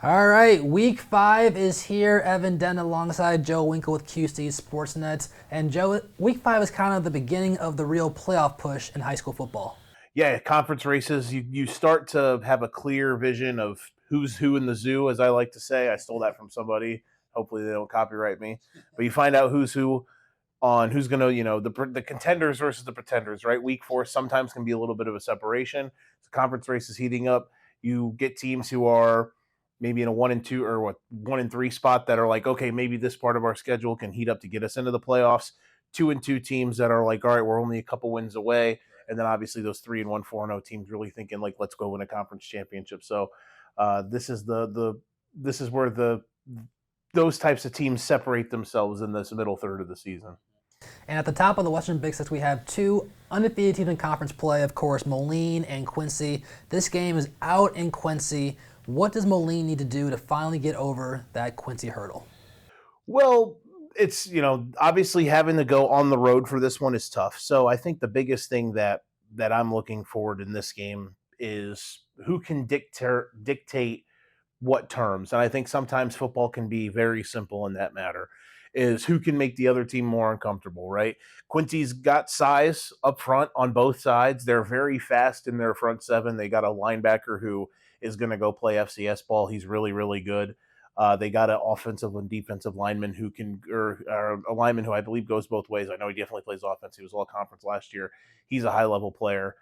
All right, week 5 is here. Evan Dent alongside Joe Winkle with QC Sportsnet. And Joe, week 5 is kind of the beginning of the real playoff push in high school football. Yeah, conference races, you start to have a clear vision of who's who in the zoo, as I like to say. I stole that from somebody. Hopefully they don't copyright me. But you find out who's who on who's going to, the contenders versus the pretenders, right? Week 4 sometimes can be a little bit of a separation. The conference race is heating up. You get teams who are maybe in a 1-2 or 1-3 spot that are like, okay, maybe this part of our schedule can heat up to get us into the playoffs. 2-2 teams that are like, all right, we're only a couple wins away. And then obviously those 3-1, 4-0 teams really thinking like, let's go win a conference championship. So this is this is where those types of teams separate themselves in this middle third of the season. And at the top of the Western Big Six, we have two undefeated teams in conference play, of course, Moline and Quincy. This game is out in Quincy. What does Moline need to do to finally get over that Quincy hurdle? Well, it's, obviously having to go on the road for this one is tough. So I think the biggest thing that I'm looking forward in this game is who can dictate what terms. And I think sometimes football can be very simple in that matter, is who can make the other team more uncomfortable, right? Quincy's got size up front on both sides. They're very fast in their front seven. They got a linebacker who is going to go play FCS ball. He's really, really good. They got an offensive and defensive lineman who can, or a lineman who I believe goes both ways. I know he definitely plays offense. He was all conference last year. He's a high level player.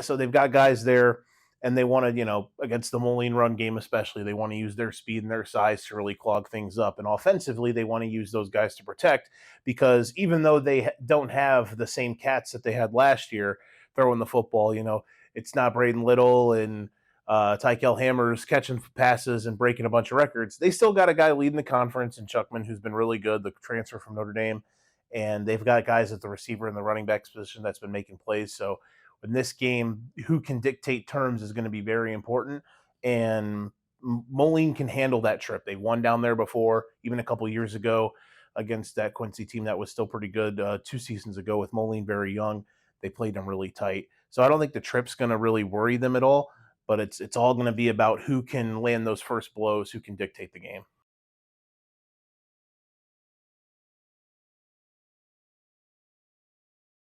So they've got guys there, and they want to, against the Moline run game especially, they want to use their speed and their size to really clog things up. And offensively, they want to use those guys to protect, because even though they don't have the same cats that they had last year throwing the football, it's not Braden Little and Tykel Hammers catching passes and breaking a bunch of records. They still got a guy leading the conference in Chuckman who's been really good, the transfer from Notre Dame. And they've got guys at the receiver and the running back position that's been making plays. So in this game, who can dictate terms is going to be very important. And Moline can handle that trip. They won down there before, even a couple years ago, against that Quincy team that was still pretty good 2 seasons ago with Moline very young. They played them really tight. So I don't think the trip's going to really worry them at all, but it's all going to be about who can land those first blows, who can dictate the game.